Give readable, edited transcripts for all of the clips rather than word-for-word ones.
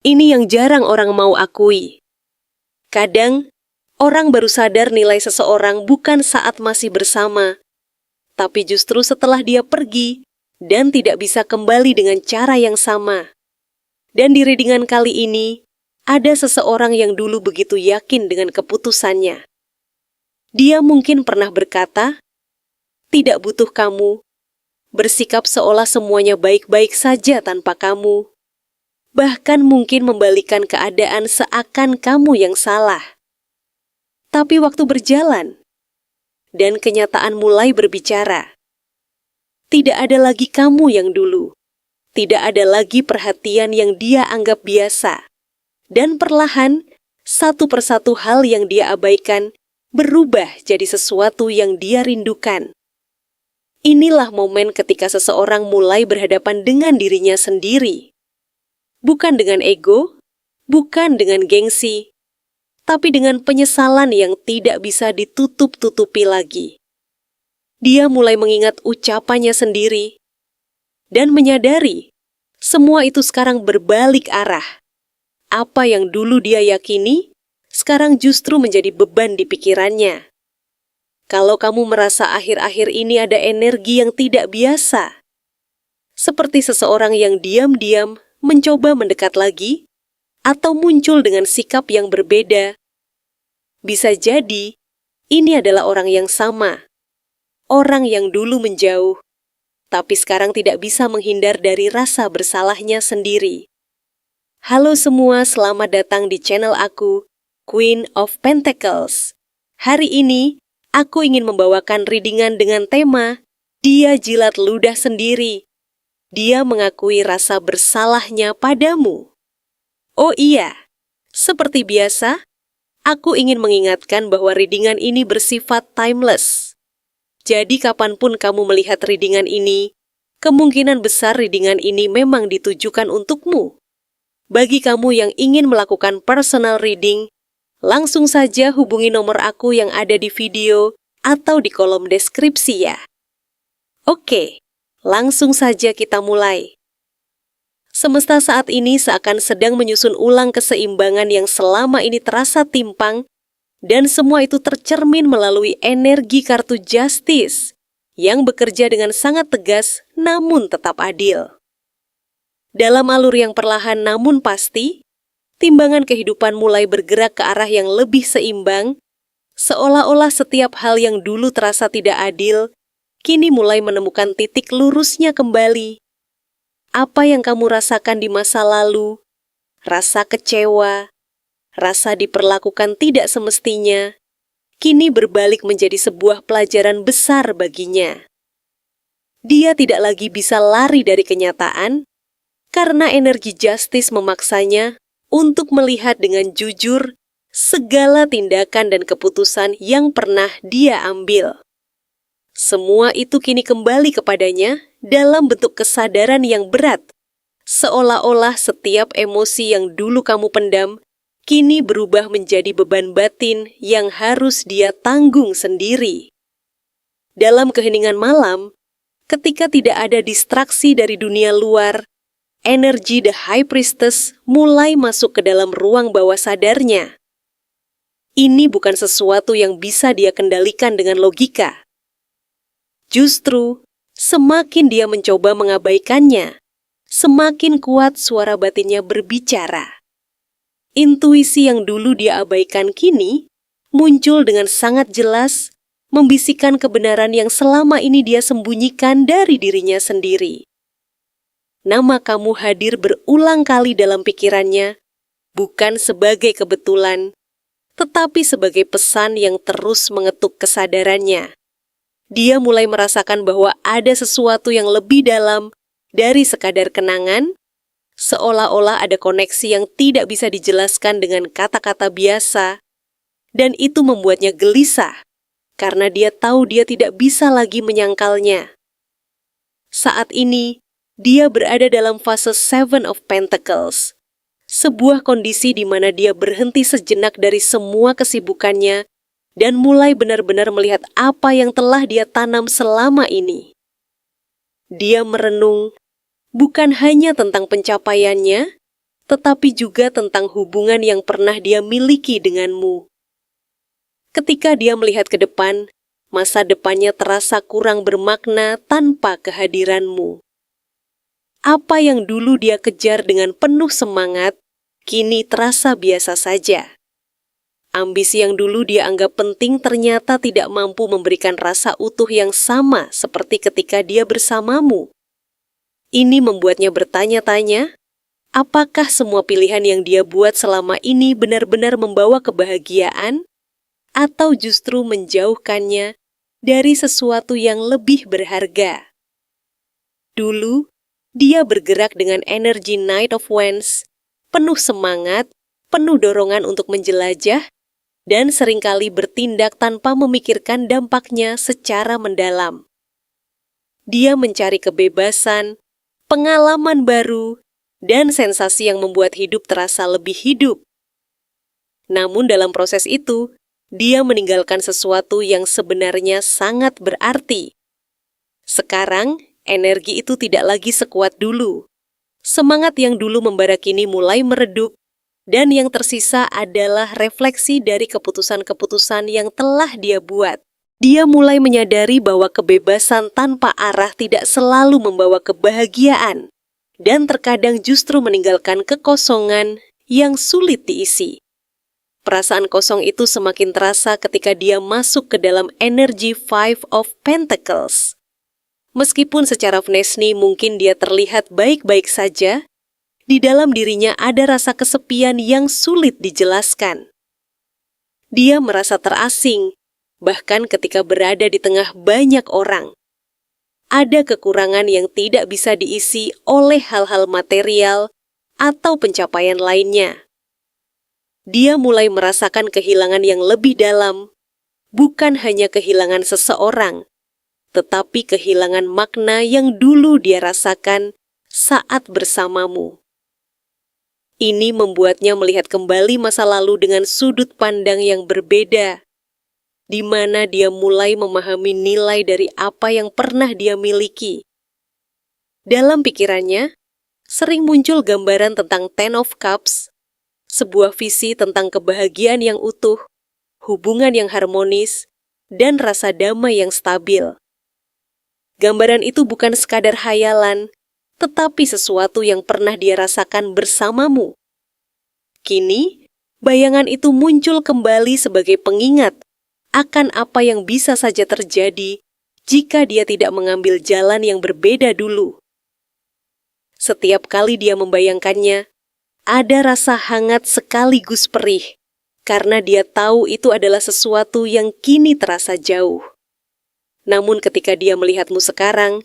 Ini yang jarang orang mau akui. Kadang, orang baru sadar nilai seseorang bukan saat masih bersama, tapi justru setelah dia pergi dan tidak bisa kembali dengan cara yang sama. Dan di readingan kali ini, ada seseorang yang dulu begitu yakin dengan keputusannya. Dia mungkin pernah berkata, "Tidak butuh kamu," bersikap seolah semuanya baik-baik saja tanpa kamu. Bahkan mungkin membalikan keadaan seakan kamu yang salah. Tapi waktu berjalan, dan kenyataan mulai berbicara. Tidak ada lagi kamu yang dulu. Tidak ada lagi perhatian yang dia anggap biasa. Dan perlahan, satu persatu hal yang dia abaikan berubah jadi sesuatu yang dia rindukan. Inilah momen ketika seseorang mulai berhadapan dengan dirinya sendiri. Bukan dengan ego, bukan dengan gengsi, tapi dengan penyesalan yang tidak bisa ditutup-tutupi lagi. Dia mulai mengingat ucapannya sendiri dan menyadari semua itu sekarang berbalik arah. Apa yang dulu dia yakini, sekarang justru menjadi beban di pikirannya. Kalau kamu merasa akhir-akhir ini ada energi yang tidak biasa, seperti seseorang yang diam-diam mencoba mendekat lagi, atau muncul dengan sikap yang berbeda. Bisa jadi, ini adalah orang yang sama. Orang yang dulu menjauh, tapi sekarang tidak bisa menghindar dari rasa bersalahnya sendiri. Halo semua, selamat datang di channel aku, Queen of Pentacles. Hari ini, aku ingin membawakan readingan dengan tema, Dia jilat ludah sendiri. Dia mengakui rasa bersalahnya padamu. Oh iya, seperti biasa, aku ingin mengingatkan bahwa readingan ini bersifat timeless. Jadi kapanpun kamu melihat readingan ini, kemungkinan besar readingan ini memang ditujukan untukmu. Bagi kamu yang ingin melakukan personal reading, langsung saja hubungi nomor aku yang ada di video atau di kolom deskripsi ya. Oke. Langsung saja kita mulai. Semesta saat ini seakan sedang menyusun ulang keseimbangan yang selama ini terasa timpang, dan semua itu tercermin melalui energi kartu Justice yang bekerja dengan sangat tegas namun tetap adil. Dalam alur yang perlahan namun pasti, timbangan kehidupan mulai bergerak ke arah yang lebih seimbang, seolah-olah setiap hal yang dulu terasa tidak adil kini mulai menemukan titik lurusnya kembali. Apa yang kamu rasakan di masa lalu, rasa kecewa, rasa diperlakukan tidak semestinya, kini berbalik menjadi sebuah pelajaran besar baginya. Dia tidak lagi bisa lari dari kenyataan, karena energi Justice memaksanya untuk melihat dengan jujur segala tindakan dan keputusan yang pernah dia ambil. Semua itu kini kembali kepadanya dalam bentuk kesadaran yang berat, seolah-olah setiap emosi yang dulu kamu pendam, kini berubah menjadi beban batin yang harus dia tanggung sendiri. Dalam keheningan malam, ketika tidak ada distraksi dari dunia luar, energi The High Priestess mulai masuk ke dalam ruang bawah sadarnya. Ini bukan sesuatu yang bisa dia kendalikan dengan logika. Justru, semakin dia mencoba mengabaikannya, semakin kuat suara batinnya berbicara. Intuisi yang dulu dia abaikan kini muncul dengan sangat jelas, membisikkan kebenaran yang selama ini dia sembunyikan dari dirinya sendiri. Nama kamu hadir berulang kali dalam pikirannya, bukan sebagai kebetulan, tetapi sebagai pesan yang terus mengetuk kesadarannya. Dia mulai merasakan bahwa ada sesuatu yang lebih dalam dari sekadar kenangan, seolah-olah ada koneksi yang tidak bisa dijelaskan dengan kata-kata biasa, dan itu membuatnya gelisah, karena dia tahu dia tidak bisa lagi menyangkalnya. Saat ini, dia berada dalam fase Seven of Pentacles, sebuah kondisi di mana dia berhenti sejenak dari semua kesibukannya, dan mulai benar-benar melihat apa yang telah dia tanam selama ini. Dia merenung, bukan hanya tentang pencapaiannya, tetapi juga tentang hubungan yang pernah dia miliki denganmu. Ketika dia melihat ke depan, masa depannya terasa kurang bermakna tanpa kehadiranmu. Apa yang dulu dia kejar dengan penuh semangat, kini terasa biasa saja. Ambisi yang dulu dia anggap penting ternyata tidak mampu memberikan rasa utuh yang sama seperti ketika dia bersamamu. Ini membuatnya bertanya-tanya, apakah semua pilihan yang dia buat selama ini benar-benar membawa kebahagiaan, atau justru menjauhkannya dari sesuatu yang lebih berharga? Dulu, dia bergerak dengan energi Knight of Wands, penuh semangat, penuh dorongan untuk menjelajah, dan seringkali bertindak tanpa memikirkan dampaknya secara mendalam. Dia mencari kebebasan, pengalaman baru, dan sensasi yang membuat hidup terasa lebih hidup. Namun dalam proses itu, dia meninggalkan sesuatu yang sebenarnya sangat berarti. Sekarang, energi itu tidak lagi sekuat dulu. Semangat yang dulu membara kini mulai meredup, dan yang tersisa adalah refleksi dari keputusan-keputusan yang telah dia buat. Dia mulai menyadari bahwa kebebasan tanpa arah tidak selalu membawa kebahagiaan, dan terkadang justru meninggalkan kekosongan yang sulit diisi. Perasaan kosong itu semakin terasa ketika dia masuk ke dalam energi Five of Pentacles. Meskipun secara fnesni mungkin dia terlihat baik-baik saja, di dalam dirinya ada rasa kesepian yang sulit dijelaskan. Dia merasa terasing, bahkan ketika berada di tengah banyak orang. Ada kekurangan yang tidak bisa diisi oleh hal-hal material atau pencapaian lainnya. Dia mulai merasakan kehilangan yang lebih dalam, bukan hanya kehilangan seseorang, tetapi kehilangan makna yang dulu dia rasakan saat bersamamu. Ini membuatnya melihat kembali masa lalu dengan sudut pandang yang berbeda, di mana dia mulai memahami nilai dari apa yang pernah dia miliki. Dalam pikirannya, sering muncul gambaran tentang Ten of Cups, sebuah visi tentang kebahagiaan yang utuh, hubungan yang harmonis, dan rasa damai yang stabil. Gambaran itu bukan sekadar hayalan, tetapi sesuatu yang pernah dia rasakan bersamamu. Kini, bayangan itu muncul kembali sebagai pengingat akan apa yang bisa saja terjadi jika dia tidak mengambil jalan yang berbeda dulu. Setiap kali dia membayangkannya, ada rasa hangat sekaligus perih, karena dia tahu itu adalah sesuatu yang kini terasa jauh. Namun ketika dia melihatmu sekarang,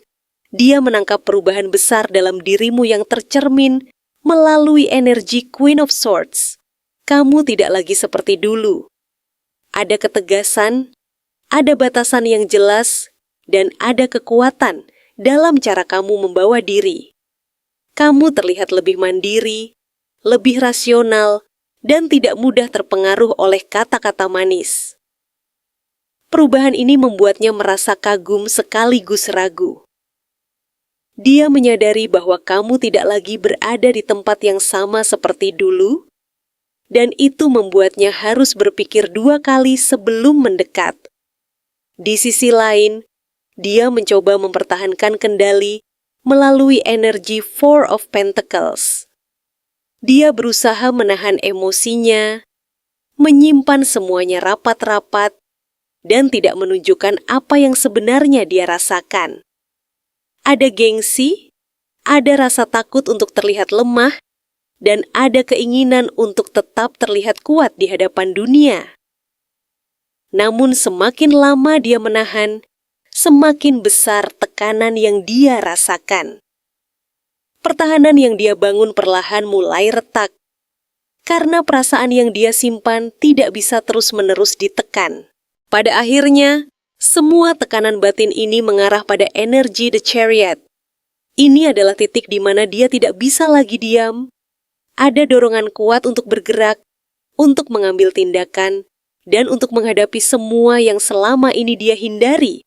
dia menangkap perubahan besar dalam dirimu yang tercermin melalui energi Queen of Swords. Kamu tidak lagi seperti dulu. Ada ketegasan, ada batasan yang jelas, dan ada kekuatan dalam cara kamu membawa diri. Kamu terlihat lebih mandiri, lebih rasional, dan tidak mudah terpengaruh oleh kata-kata manis. Perubahan ini membuatnya merasa kagum sekaligus ragu. Dia menyadari bahwa kamu tidak lagi berada di tempat yang sama seperti dulu, dan itu membuatnya harus berpikir 2 kali sebelum mendekat. Di sisi lain, dia mencoba mempertahankan kendali melalui energi Four of Pentacles. Dia berusaha menahan emosinya, menyimpan semuanya rapat-rapat, dan tidak menunjukkan apa yang sebenarnya dia rasakan. Ada gengsi, ada rasa takut untuk terlihat lemah, dan ada keinginan untuk tetap terlihat kuat di hadapan dunia. Namun semakin lama dia menahan, semakin besar tekanan yang dia rasakan. Pertahanan yang dia bangun perlahan mulai retak, karena perasaan yang dia simpan tidak bisa terus-menerus ditekan. Pada akhirnya, semua tekanan batin ini mengarah pada energi The Chariot. Ini adalah titik di mana dia tidak bisa lagi diam. Ada dorongan kuat untuk bergerak, untuk mengambil tindakan, dan untuk menghadapi semua yang selama ini dia hindari.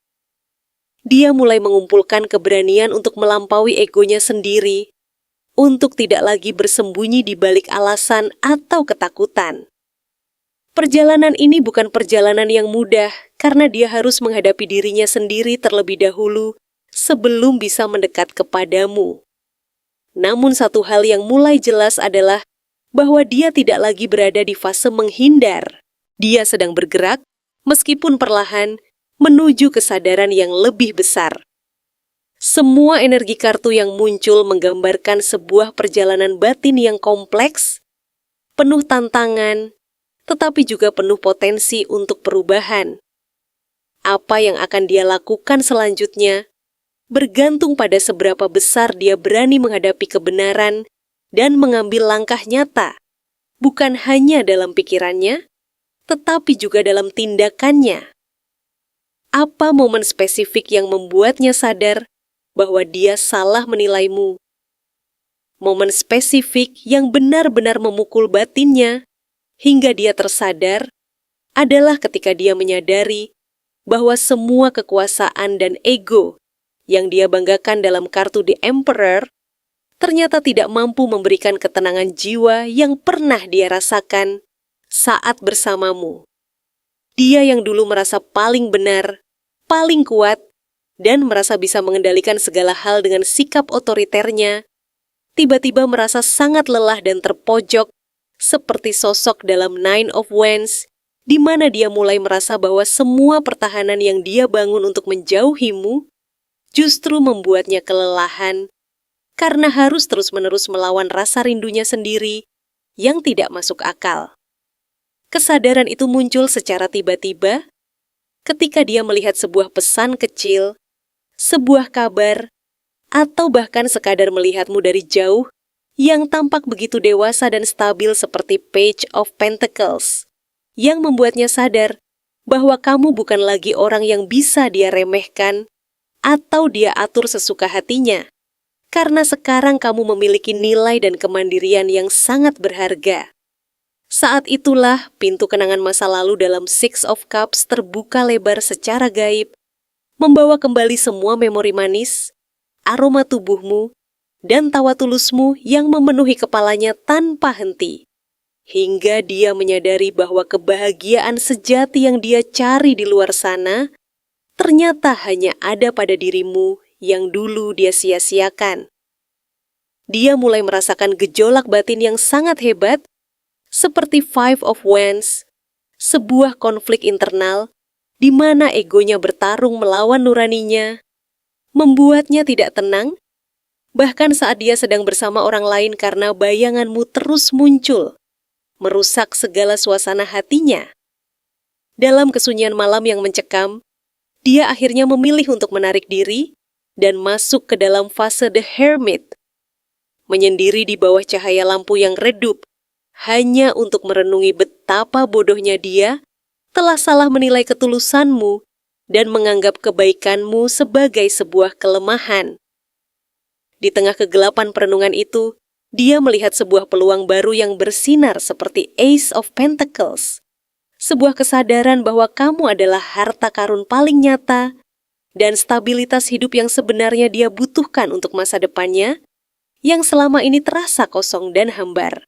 Dia mulai mengumpulkan keberanian untuk melampaui egonya sendiri, untuk tidak lagi bersembunyi di balik alasan atau ketakutan. Perjalanan ini bukan perjalanan yang mudah karena dia harus menghadapi dirinya sendiri terlebih dahulu sebelum bisa mendekat kepadamu. Namun satu hal yang mulai jelas adalah bahwa dia tidak lagi berada di fase menghindar. Dia sedang bergerak, meskipun perlahan, menuju kesadaran yang lebih besar. Semua energi kartu yang muncul menggambarkan sebuah perjalanan batin yang kompleks, penuh tantangan, tetapi juga penuh potensi untuk perubahan. Apa yang akan dia lakukan selanjutnya bergantung pada seberapa besar dia berani menghadapi kebenaran dan mengambil langkah nyata, bukan hanya dalam pikirannya, tetapi juga dalam tindakannya. Apa momen spesifik yang membuatnya sadar bahwa dia salah menilaimu? Momen spesifik yang benar-benar memukul batinnya hingga dia tersadar adalah ketika dia menyadari bahwa semua kekuasaan dan ego yang dia banggakan dalam kartu The Emperor ternyata tidak mampu memberikan ketenangan jiwa yang pernah dia rasakan saat bersamamu. Dia yang dulu merasa paling benar, paling kuat, dan merasa bisa mengendalikan segala hal dengan sikap otoriternya, tiba-tiba merasa sangat lelah dan terpojok seperti sosok dalam Nine of Wands, di mana dia mulai merasa bahwa semua pertahanan yang dia bangun untuk menjauhimu justru membuatnya kelelahan karena harus terus-menerus melawan rasa rindunya sendiri yang tidak masuk akal. Kesadaran itu muncul secara tiba-tiba ketika dia melihat sebuah pesan kecil, sebuah kabar, atau bahkan sekadar melihatmu dari jauh yang tampak begitu dewasa dan stabil seperti Page of Pentacles, yang membuatnya sadar bahwa kamu bukan lagi orang yang bisa dia remehkan atau dia atur sesuka hatinya, karena sekarang kamu memiliki nilai dan kemandirian yang sangat berharga. Saat itulah pintu kenangan masa lalu dalam Six of Cups terbuka lebar secara gaib, membawa kembali semua memori manis, aroma tubuhmu, dan tawa tulusmu yang memenuhi kepalanya tanpa henti. Hingga dia menyadari bahwa kebahagiaan sejati yang dia cari di luar sana ternyata hanya ada pada dirimu yang dulu dia sia-siakan. Dia mulai merasakan gejolak batin yang sangat hebat, seperti Five of Wands, sebuah konflik internal di mana egonya bertarung melawan nuraninya, membuatnya tidak tenang, bahkan saat dia sedang bersama orang lain karena bayanganmu terus muncul, merusak segala suasana hatinya. Dalam kesunyian malam yang mencekam, dia akhirnya memilih untuk menarik diri dan masuk ke dalam fase The Hermit, menyendiri di bawah cahaya lampu yang redup, hanya untuk merenungi betapa bodohnya dia telah salah menilai ketulusanmu dan menganggap kebaikanmu sebagai sebuah kelemahan. Di tengah kegelapan perenungan itu, dia melihat sebuah peluang baru yang bersinar seperti Ace of Pentacles. Sebuah kesadaran bahwa kamu adalah harta karun paling nyata dan stabilitas hidup yang sebenarnya dia butuhkan untuk masa depannya, yang selama ini terasa kosong dan hambar.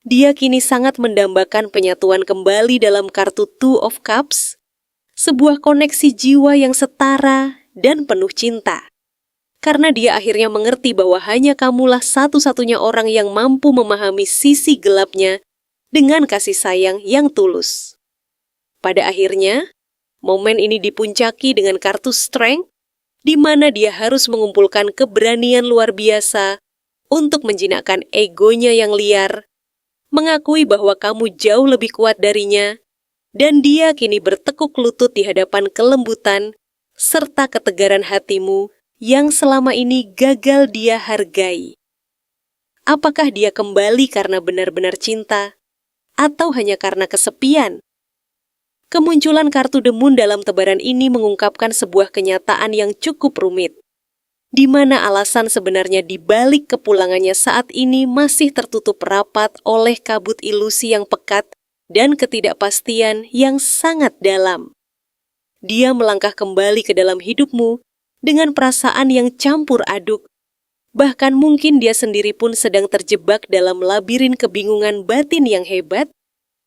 Dia kini sangat mendambakan penyatuan kembali dalam kartu Two of Cups, sebuah koneksi jiwa yang setara dan penuh cinta. Karena dia akhirnya mengerti bahwa hanya kamulah satu-satunya orang yang mampu memahami sisi gelapnya dengan kasih sayang yang tulus. Pada akhirnya, momen ini dipuncaki dengan kartu Strength, di mana dia harus mengumpulkan keberanian luar biasa untuk menjinakkan egonya yang liar, mengakui bahwa kamu jauh lebih kuat darinya, dan dia kini bertekuk lutut di hadapan kelembutan serta ketegaran hatimu yang selama ini gagal dia hargai. Apakah dia kembali karena benar-benar cinta, atau hanya karena kesepian? Kemunculan kartu The Moon dalam tebaran ini mengungkapkan sebuah kenyataan yang cukup rumit, di mana alasan sebenarnya di balik kepulangannya saat ini masih tertutup rapat oleh kabut ilusi yang pekat dan ketidakpastian yang sangat dalam. Dia melangkah kembali ke dalam hidupmu dengan perasaan yang campur aduk, Bahkan mungkin dia sendiri pun sedang terjebak dalam labirin kebingungan batin yang hebat,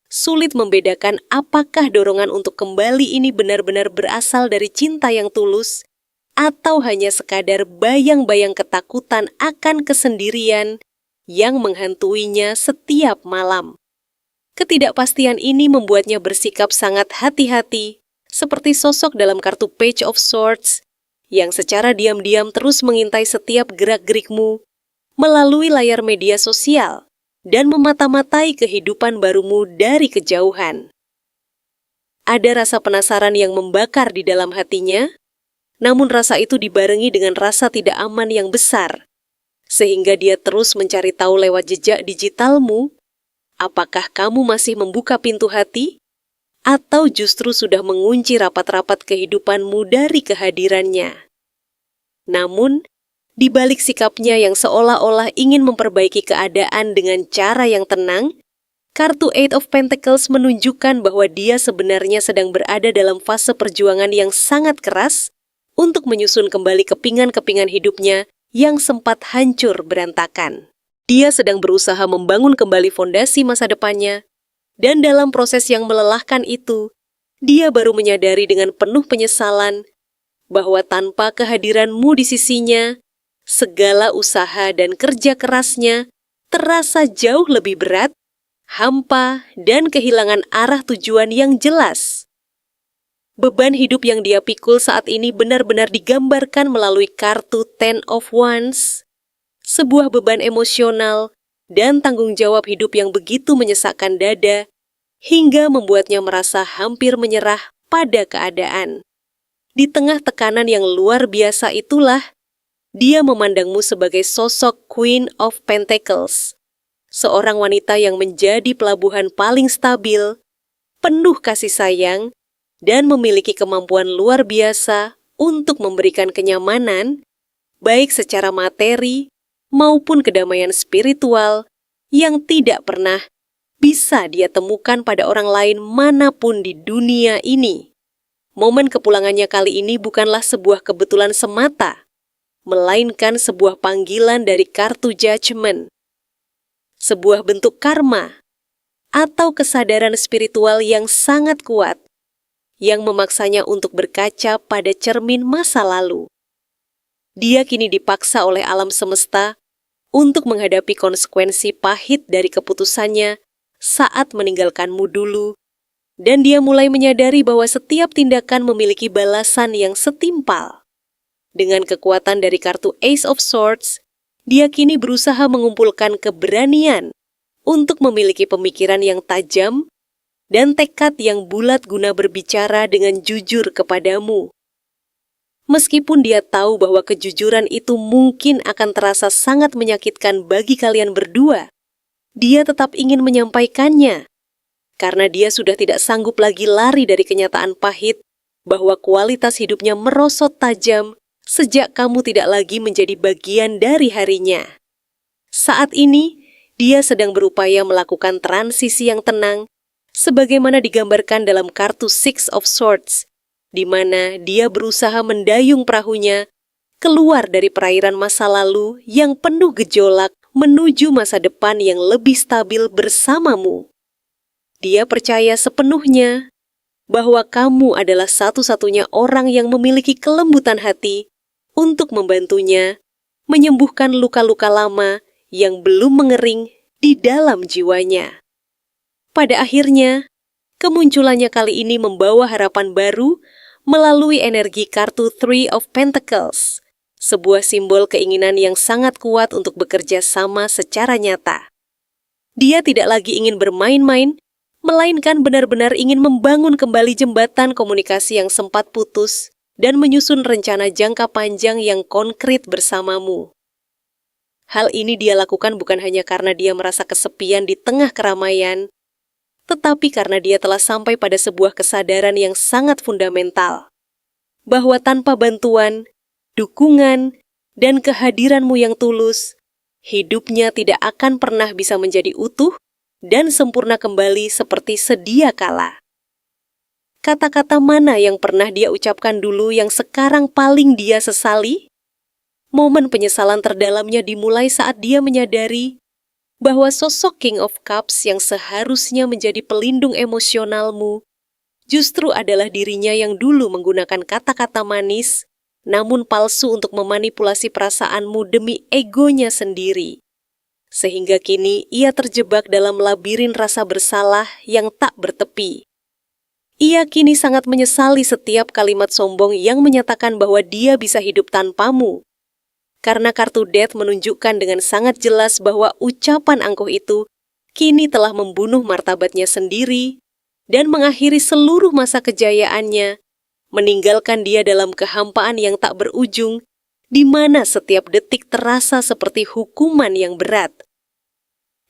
sulit membedakan apakah dorongan untuk kembali ini benar-benar berasal dari cinta yang tulus, atau hanya sekadar bayang-bayang ketakutan akan kesendirian yang menghantuinya setiap malam. Ketidakpastian ini membuatnya bersikap sangat hati-hati, seperti sosok dalam kartu Page of Swords, yang secara diam-diam terus mengintai setiap gerak-gerikmu melalui layar media sosial dan memata-matai kehidupan barumu dari kejauhan. Ada rasa penasaran yang membakar di dalam hatinya, namun rasa itu dibarengi dengan rasa tidak aman yang besar, sehingga dia terus mencari tahu lewat jejak digitalmu, apakah kamu masih membuka pintu hati, atau justru sudah mengunci rapat-rapat kehidupanmu dari kehadirannya. Namun, di balik sikapnya yang seolah-olah ingin memperbaiki keadaan dengan cara yang tenang, kartu Eight of Pentacles menunjukkan bahwa dia sebenarnya sedang berada dalam fase perjuangan yang sangat keras untuk menyusun kembali kepingan-kepingan hidupnya yang sempat hancur berantakan. Dia sedang berusaha membangun kembali fondasi masa depannya, dan dalam proses yang melelahkan itu, dia baru menyadari dengan penuh penyesalan bahwa tanpa kehadiranmu di sisinya, segala usaha dan kerja kerasnya terasa jauh lebih berat, hampa, dan kehilangan arah tujuan yang jelas. Beban hidup yang dia pikul saat ini benar-benar digambarkan melalui kartu Ten of Wands, sebuah beban emosional dan tanggung jawab hidup yang begitu menyesakkan dada, hingga membuatnya merasa hampir menyerah pada keadaan. Di tengah tekanan yang luar biasa itulah, dia memandangmu sebagai sosok Queen of Pentacles, seorang wanita yang menjadi pelabuhan paling stabil, penuh kasih sayang, dan memiliki kemampuan luar biasa untuk memberikan kenyamanan, baik secara materi maupun kedamaian spiritual yang tidak pernah bisa dia temukan pada orang lain manapun di dunia ini. Momen kepulangannya kali ini bukanlah sebuah kebetulan semata, melainkan sebuah panggilan dari kartu Judgment, sebuah bentuk karma, atau kesadaran spiritual yang sangat kuat, yang memaksanya untuk berkaca pada cermin masa lalu. Dia kini dipaksa oleh alam semesta untuk menghadapi konsekuensi pahit dari keputusannya saat meninggalkanmu dulu, dan dia mulai menyadari bahwa setiap tindakan memiliki balasan yang setimpal. Dengan kekuatan dari kartu Ace of Swords, dia kini berusaha mengumpulkan keberanian untuk memiliki pemikiran yang tajam dan tekad yang bulat guna berbicara dengan jujur kepadamu. Meskipun dia tahu bahwa kejujuran itu mungkin akan terasa sangat menyakitkan bagi kalian berdua, dia tetap ingin menyampaikannya, karena dia sudah tidak sanggup lagi lari dari kenyataan pahit bahwa kualitas hidupnya merosot tajam sejak kamu tidak lagi menjadi bagian dari harinya. Saat ini, dia sedang berupaya melakukan transisi yang tenang, sebagaimana digambarkan dalam kartu Six of Swords, di mana dia berusaha mendayung perahunya keluar dari perairan masa lalu yang penuh gejolak menuju masa depan yang lebih stabil bersamamu. Dia percaya sepenuhnya bahwa kamu adalah satu-satunya orang yang memiliki kelembutan hati untuk membantunya menyembuhkan luka-luka lama yang belum mengering di dalam jiwanya. Pada akhirnya, kemunculannya kali ini membawa harapan baru melalui energi kartu Three of Pentacles, sebuah simbol keinginan yang sangat kuat untuk bekerja sama secara nyata. Dia tidak lagi ingin bermain-main, melainkan benar-benar ingin membangun kembali jembatan komunikasi yang sempat putus dan menyusun rencana jangka panjang yang konkret bersamamu. Hal ini dia lakukan bukan hanya karena dia merasa kesepian di tengah keramaian, tetapi karena dia telah sampai pada sebuah kesadaran yang sangat fundamental, bahwa tanpa bantuan, dukungan, dan kehadiranmu yang tulus, hidupnya tidak akan pernah bisa menjadi utuh dan sempurna kembali seperti sedia kala. Kata-kata mana yang pernah dia ucapkan dulu yang sekarang paling dia sesali? Momen penyesalan terdalamnya dimulai saat dia menyadari bahwa sosok King of Cups yang seharusnya menjadi pelindung emosionalmu justru adalah dirinya yang dulu menggunakan kata-kata manis, namun palsu untuk memanipulasi perasaanmu demi egonya sendiri. Sehingga kini ia terjebak dalam labirin rasa bersalah yang tak bertepi. Ia kini sangat menyesali setiap kalimat sombong yang menyatakan bahwa dia bisa hidup tanpamu. Karena kartu Death menunjukkan dengan sangat jelas bahwa ucapan angkuh itu kini telah membunuh martabatnya sendiri dan mengakhiri seluruh masa kejayaannya, meninggalkan dia dalam kehampaan yang tak berujung, di mana setiap detik terasa seperti hukuman yang berat.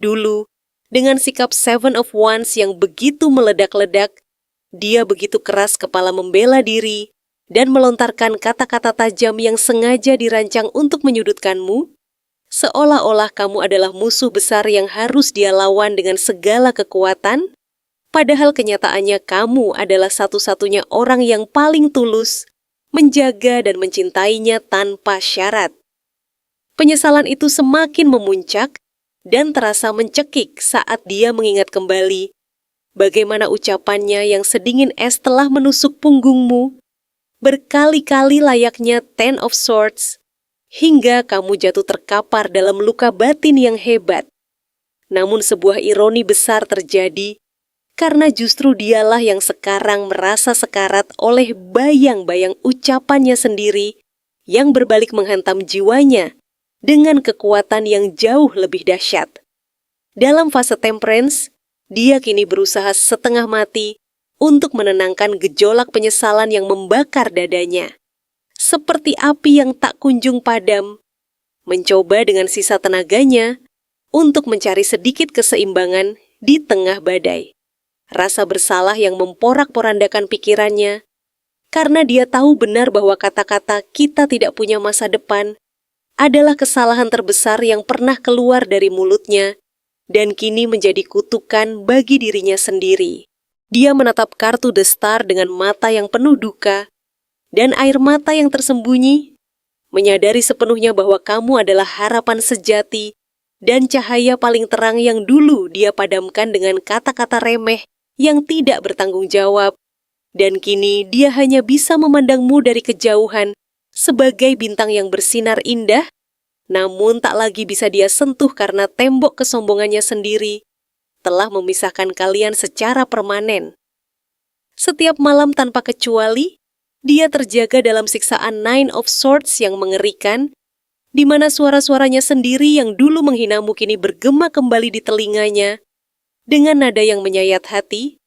Dulu, dengan sikap Seven of Wands yang begitu meledak-ledak, dia begitu keras kepala membela diri dan melontarkan kata-kata tajam yang sengaja dirancang untuk menyudutkanmu, seolah-olah kamu adalah musuh besar yang harus dia lawan dengan segala kekuatan, padahal kenyataannya kamu adalah satu-satunya orang yang paling tulus, menjaga dan mencintainya tanpa syarat. Penyesalan itu semakin memuncak dan terasa mencekik saat dia mengingat kembali bagaimana ucapannya yang sedingin es telah menusuk punggungmu, berkali-kali layaknya Ten of Swords, hingga kamu jatuh terkapar dalam luka batin yang hebat. Namun sebuah ironi besar terjadi, karena justru dialah yang sekarang merasa sekarat oleh bayang-bayang ucapannya sendiri yang berbalik menghantam jiwanya dengan kekuatan yang jauh lebih dahsyat. Dalam fase temperance, dia kini berusaha setengah mati untuk menenangkan gejolak penyesalan yang membakar dadanya. Seperti api yang tak kunjung padam, mencoba dengan sisa tenaganya untuk mencari sedikit keseimbangan di tengah badai. Rasa bersalah yang memporak-porandakan pikirannya, karena dia tahu benar bahwa kata-kata "kita tidak punya masa depan" adalah kesalahan terbesar yang pernah keluar dari mulutnya, dan kini menjadi kutukan bagi dirinya sendiri. Dia menatap kartu The Star dengan mata yang penuh duka, dan air mata yang tersembunyi, menyadari sepenuhnya bahwa kamu adalah harapan sejati, dan cahaya paling terang yang dulu dia padamkan dengan kata-kata remeh yang tidak bertanggung jawab, dan kini dia hanya bisa memandangmu dari kejauhan sebagai bintang yang bersinar indah, namun tak lagi bisa dia sentuh karena tembok kesombongannya sendiri telah memisahkan kalian secara permanen. Setiap malam tanpa kecuali, dia terjaga dalam siksaan Nine of Swords yang mengerikan, di mana suara-suaranya sendiri yang dulu menghinamu kini bergema kembali di telinganya, dengan nada yang menyayat hati,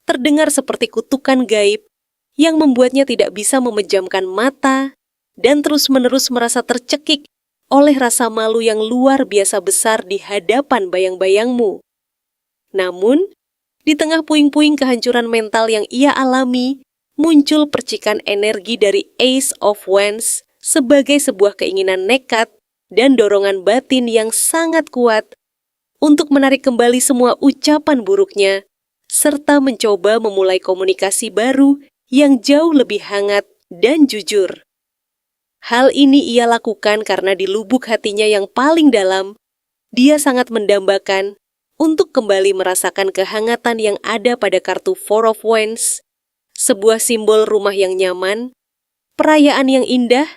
terdengar seperti kutukan gaib yang membuatnya tidak bisa memejamkan mata dan terus-menerus merasa tercekik oleh rasa malu yang luar biasa besar di hadapan bayang-bayangmu. Namun, di tengah puing-puing kehancuran mental yang ia alami, muncul percikan energi dari Ace of Wands sebagai sebuah keinginan nekat dan dorongan batin yang sangat kuat untuk menarik kembali semua ucapan buruknya, serta mencoba memulai komunikasi baru yang jauh lebih hangat dan jujur. Hal ini ia lakukan karena di lubuk hatinya yang paling dalam, dia sangat mendambakan untuk kembali merasakan kehangatan yang ada pada kartu Four of Wands, sebuah simbol rumah yang nyaman, perayaan yang indah,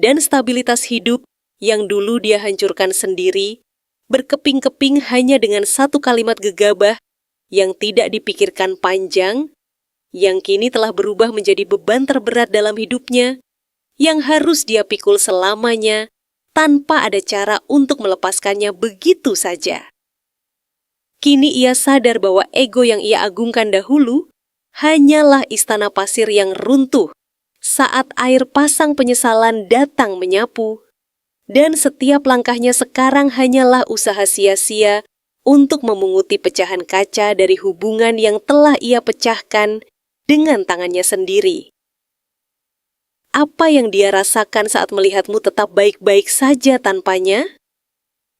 dan stabilitas hidup yang dulu dia hancurkan sendiri, berkeping-keping hanya dengan satu kalimat gegabah yang tidak dipikirkan panjang, yang kini telah berubah menjadi beban terberat dalam hidupnya, yang harus dia pikul selamanya tanpa ada cara untuk melepaskannya begitu saja. Kini ia sadar bahwa ego yang ia agungkan dahulu hanyalah istana pasir yang runtuh saat air pasang penyesalan datang menyapu, dan setiap langkahnya sekarang hanyalah usaha sia-sia untuk memunguti pecahan kaca dari hubungan yang telah ia pecahkan dengan tangannya sendiri. Apa yang dia rasakan saat melihatmu tetap baik-baik saja tanpanya?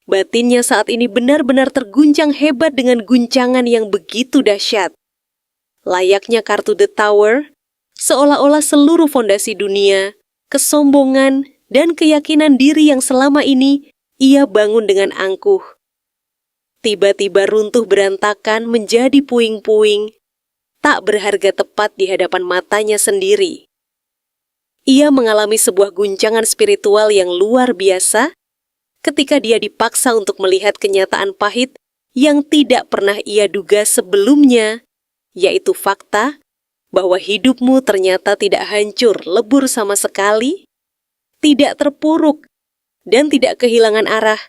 Batinnya saat ini benar-benar terguncang hebat dengan guncangan yang begitu dahsyat. Layaknya kartu The Tower, seolah-olah seluruh fondasi dunia, kesombongan, dan keyakinan diri yang selama ini ia bangun dengan angkuh. Tiba-tiba runtuh berantakan menjadi puing-puing, tak berharga tepat di hadapan matanya sendiri. Ia mengalami sebuah guncangan spiritual yang luar biasa ketika dia dipaksa untuk melihat kenyataan pahit yang tidak pernah ia duga sebelumnya, yaitu fakta bahwa hidupmu ternyata tidak hancur lebur sama sekali, tidak terpuruk, dan tidak kehilangan arah,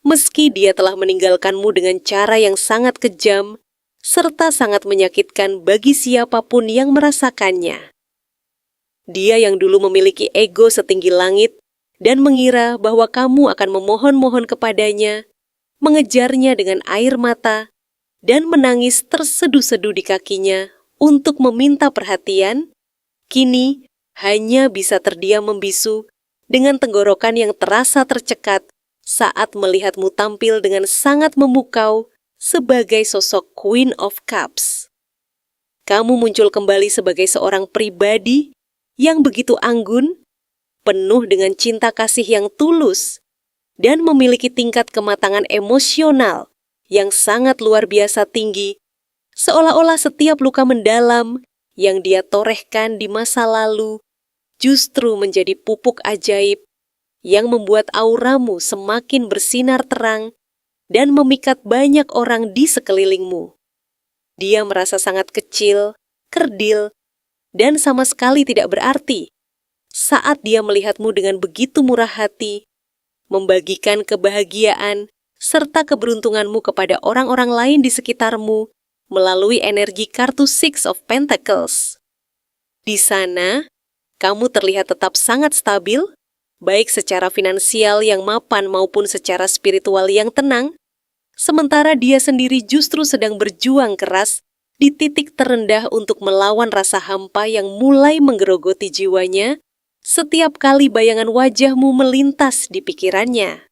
meski dia telah meninggalkanmu dengan cara yang sangat kejam, serta sangat menyakitkan bagi siapapun yang merasakannya. Dia yang dulu memiliki ego setinggi langit dan mengira bahwa kamu akan memohon-mohon kepadanya, mengejarnya dengan air mata, dan menangis terseduh-seduh di kakinya untuk meminta perhatian, kini hanya bisa terdiam membisu dengan tenggorokan yang terasa tercekat saat melihatmu tampil dengan sangat memukau sebagai sosok Queen of Cups. Kamu muncul kembali sebagai seorang pribadi yang begitu anggun, penuh dengan cinta kasih yang tulus, dan memiliki tingkat kematangan emosional yang sangat luar biasa tinggi, seolah-olah setiap luka mendalam yang dia torehkan di masa lalu justru menjadi pupuk ajaib yang membuat auramu semakin bersinar terang dan memikat banyak orang di sekelilingmu. Dia merasa sangat kecil, kerdil, dan sama sekali tidak berarti saat dia melihatmu dengan begitu murah hati, membagikan kebahagiaan serta keberuntunganmu kepada orang-orang lain di sekitarmu melalui energi kartu Six of Pentacles. Di sana, kamu terlihat tetap sangat stabil, baik secara finansial yang mapan maupun secara spiritual yang tenang, sementara dia sendiri justru sedang berjuang keras di titik terendah untuk melawan rasa hampa yang mulai menggerogoti jiwanya setiap kali bayangan wajahmu melintas di pikirannya.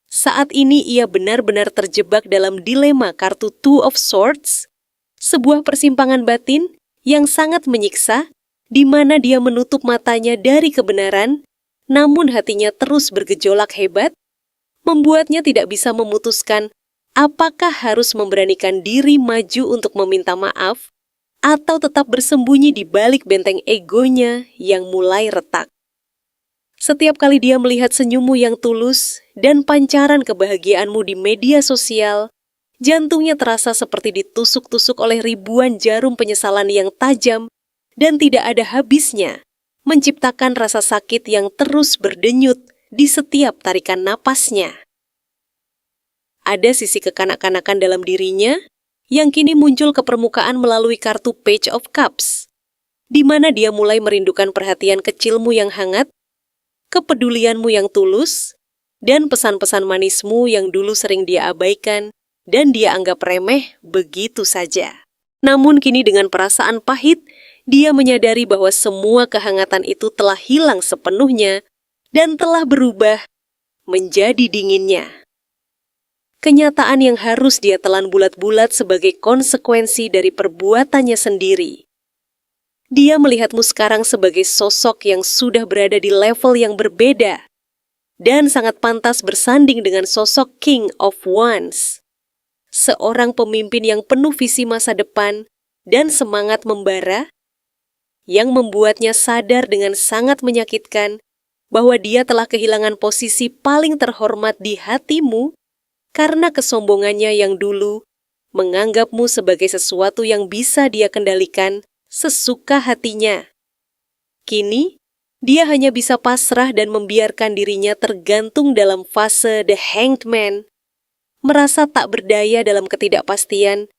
Saat ini ia benar-benar terjebak dalam dilema kartu Two of Swords, sebuah persimpangan batin yang sangat menyiksa, di mana dia menutup matanya dari kebenaran, namun hatinya terus bergejolak hebat, membuatnya tidak bisa memutuskan apakah harus memberanikan diri maju untuk meminta maaf atau tetap bersembunyi di balik benteng egonya yang mulai retak. Setiap kali dia melihat senyummu yang tulus dan pancaran kebahagiaanmu di media sosial, jantungnya terasa seperti ditusuk-tusuk oleh ribuan jarum penyesalan yang tajam dan tidak ada habisnya, menciptakan rasa sakit yang terus berdenyut di setiap tarikan napasnya. Ada sisi kekanak-kanakan dalam dirinya yang kini muncul ke permukaan melalui kartu Page of Cups, di mana dia mulai merindukan perhatian kecilmu yang hangat, kepedulianmu yang tulus, dan pesan-pesan manismu yang dulu sering dia abaikan dan dia anggap remeh begitu saja. Namun kini dengan perasaan pahit, dia menyadari bahwa semua kehangatan itu telah hilang sepenuhnya dan telah berubah menjadi dinginnya. Kenyataan yang harus dia telan bulat-bulat sebagai konsekuensi dari perbuatannya sendiri. Dia melihatmu sekarang sebagai sosok yang sudah berada di level yang berbeda dan sangat pantas bersanding dengan sosok King of Wands, seorang pemimpin yang penuh visi masa depan dan semangat membara, yang membuatnya sadar dengan sangat menyakitkan bahwa dia telah kehilangan posisi paling terhormat di hatimu karena kesombongannya yang dulu menganggapmu sebagai sesuatu yang bisa dia kendalikan sesuka hatinya. Kini, dia hanya bisa pasrah dan membiarkan dirinya tergantung dalam fase The Hanged Man, merasa tak berdaya dalam ketidakpastian,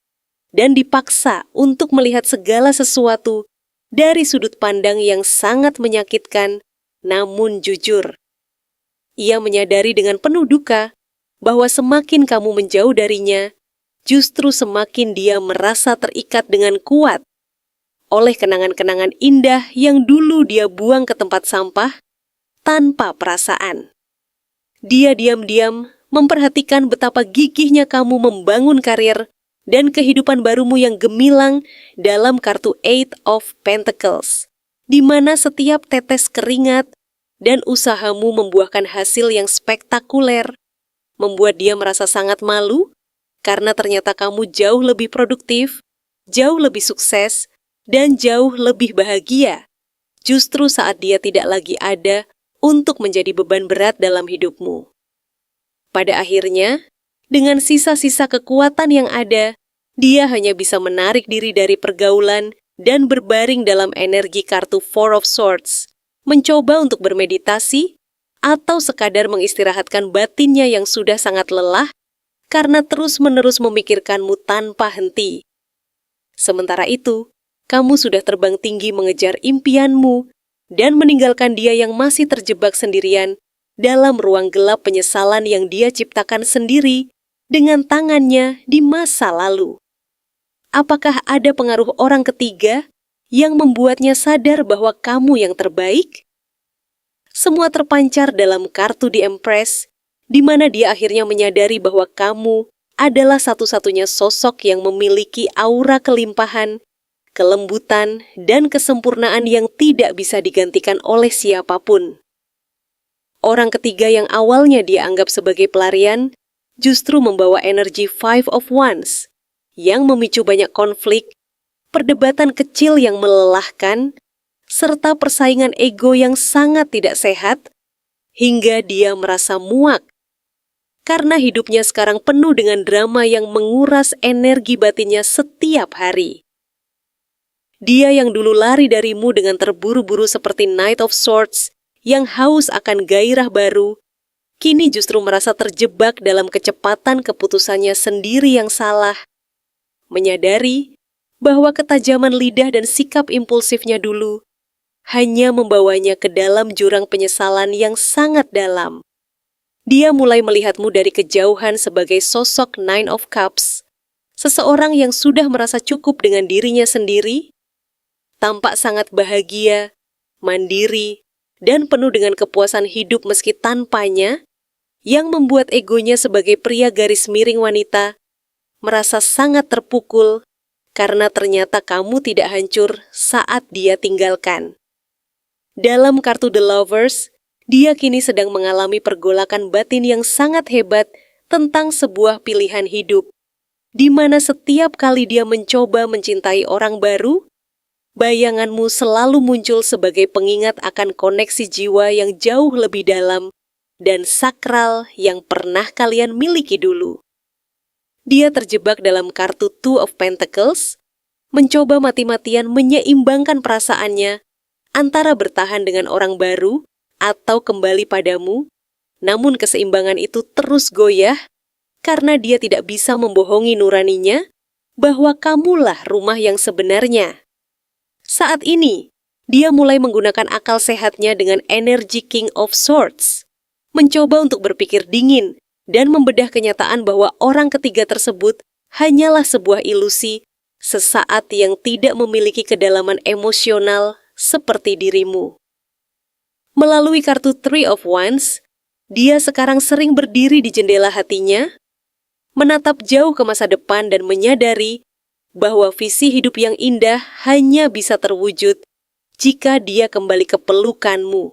dan dipaksa untuk melihat segala sesuatu dari sudut pandang yang sangat menyakitkan, namun jujur. Ia menyadari dengan penuh duka bahwa semakin kamu menjauh darinya, justru semakin dia merasa terikat dengan kuat oleh kenangan-kenangan indah yang dulu dia buang ke tempat sampah tanpa perasaan. Dia diam-diam memperhatikan betapa gigihnya kamu membangun karir dan kehidupan barumu yang gemilang dalam kartu Eight of Pentacles, di mana setiap tetes keringat, dan usahamu membuahkan hasil yang spektakuler, membuat dia merasa sangat malu karena ternyata kamu jauh lebih produktif, jauh lebih sukses, dan jauh lebih bahagia, justru saat dia tidak lagi ada untuk menjadi beban berat dalam hidupmu. Pada akhirnya, dengan sisa-sisa kekuatan yang ada, dia hanya bisa menarik diri dari pergaulan dan berbaring dalam energi kartu Four of Swords, mencoba untuk bermeditasi atau sekadar mengistirahatkan batinnya yang sudah sangat lelah karena terus-menerus memikirkanmu tanpa henti. Sementara itu, kamu sudah terbang tinggi mengejar impianmu dan meninggalkan dia yang masih terjebak sendirian dalam ruang gelap penyesalan yang dia ciptakan sendiri dengan tangannya di masa lalu. Apakah ada pengaruh orang ketiga yang membuatnya sadar bahwa kamu yang terbaik? Semua terpancar dalam kartu The Empress, di mana dia akhirnya menyadari bahwa kamu adalah satu-satunya sosok yang memiliki aura kelimpahan, kelembutan, dan kesempurnaan yang tidak bisa digantikan oleh siapapun. Orang ketiga yang awalnya dia anggap sebagai pelarian, justru membawa energi Five of Wands, yang memicu banyak konflik, perdebatan kecil yang melelahkan, serta persaingan ego yang sangat tidak sehat, hingga dia merasa muak. Karena hidupnya sekarang penuh dengan drama yang menguras energi batinnya setiap hari. Dia yang dulu lari darimu dengan terburu-buru seperti Knight of Swords, yang haus akan gairah baru, kini justru merasa terjebak dalam kecepatan keputusannya sendiri yang salah. Menyadari bahwa ketajaman lidah dan sikap impulsifnya dulu hanya membawanya ke dalam jurang penyesalan yang sangat dalam. Dia mulai melihatmu dari kejauhan sebagai sosok Nine of Cups, seseorang yang sudah merasa cukup dengan dirinya sendiri, tampak sangat bahagia, mandiri, dan penuh dengan kepuasan hidup meski tanpanya, yang membuat egonya sebagai pria garis miring wanita merasa sangat terpukul karena ternyata kamu tidak hancur saat dia tinggalkan. Dalam kartu The Lovers, dia kini sedang mengalami pergolakan batin yang sangat hebat tentang sebuah pilihan hidup, di mana setiap kali dia mencoba mencintai orang baru, bayanganmu selalu muncul sebagai pengingat akan koneksi jiwa yang jauh lebih dalam dan sakral yang pernah kalian miliki dulu. Dia terjebak dalam kartu Two of Pentacles, mencoba mati-matian menyeimbangkan perasaannya antara bertahan dengan orang baru atau kembali padamu, namun keseimbangan itu terus goyah karena dia tidak bisa membohongi nuraninya bahwa kamulah rumah yang sebenarnya. Saat ini, dia mulai menggunakan akal sehatnya dengan energi King of Swords, mencoba untuk berpikir dingin dan membedah kenyataan bahwa orang ketiga tersebut hanyalah sebuah ilusi sesaat yang tidak memiliki kedalaman emosional seperti dirimu. Melalui kartu Three of Wands, dia sekarang sering berdiri di jendela hatinya, menatap jauh ke masa depan dan menyadari bahwa visi hidup yang indah hanya bisa terwujud jika dia kembali ke pelukanmu.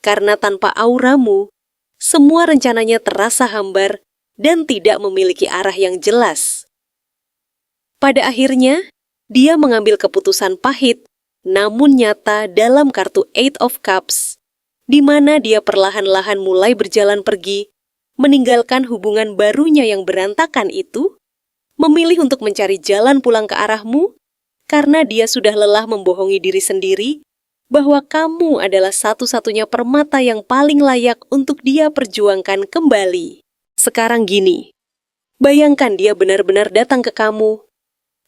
Karena tanpa auramu, semua rencananya terasa hambar dan tidak memiliki arah yang jelas. Pada akhirnya, dia mengambil keputusan pahit namun nyata dalam kartu Eight of Cups, di mana dia perlahan-lahan mulai berjalan pergi, meninggalkan hubungan barunya yang berantakan itu, memilih untuk mencari jalan pulang ke arahmu, karena dia sudah lelah membohongi diri sendiri bahwa kamu adalah satu-satunya permata yang paling layak untuk dia perjuangkan kembali. Sekarang gini, bayangkan dia benar-benar datang ke kamu,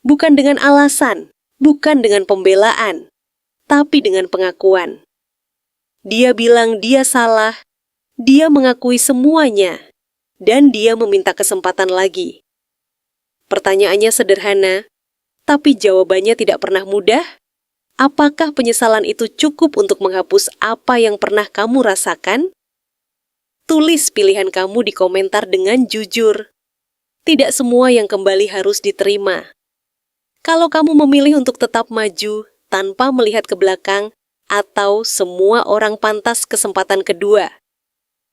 bukan dengan alasan, bukan dengan pembelaan, tapi dengan pengakuan. Dia bilang dia salah, dia mengakui semuanya, dan dia meminta kesempatan lagi. Pertanyaannya sederhana, tapi jawabannya tidak pernah mudah. Apakah penyesalan itu cukup untuk menghapus apa yang pernah kamu rasakan? Tulis pilihan kamu di komentar dengan jujur. Tidak semua yang kembali harus diterima. Kalau kamu memilih untuk tetap maju tanpa melihat ke belakang atau semua orang pantas kesempatan kedua.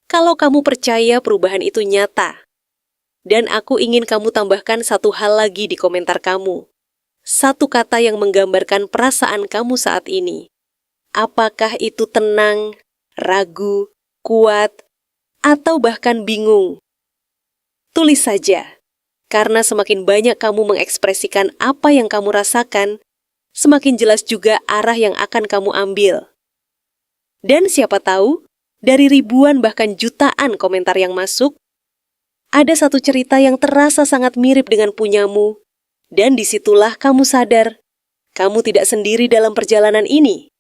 Kalau kamu percaya perubahan itu nyata, dan aku ingin kamu tambahkan satu hal lagi di komentar kamu. Satu kata yang menggambarkan perasaan kamu saat ini. Apakah itu tenang, ragu, kuat, atau bahkan bingung? Tulis saja, karena semakin banyak kamu mengekspresikan apa yang kamu rasakan, semakin jelas juga arah yang akan kamu ambil. Dan siapa tahu, dari ribuan bahkan jutaan komentar yang masuk, ada satu cerita yang terasa sangat mirip dengan punyamu, dan disitulah kamu sadar, kamu tidak sendiri dalam perjalanan ini.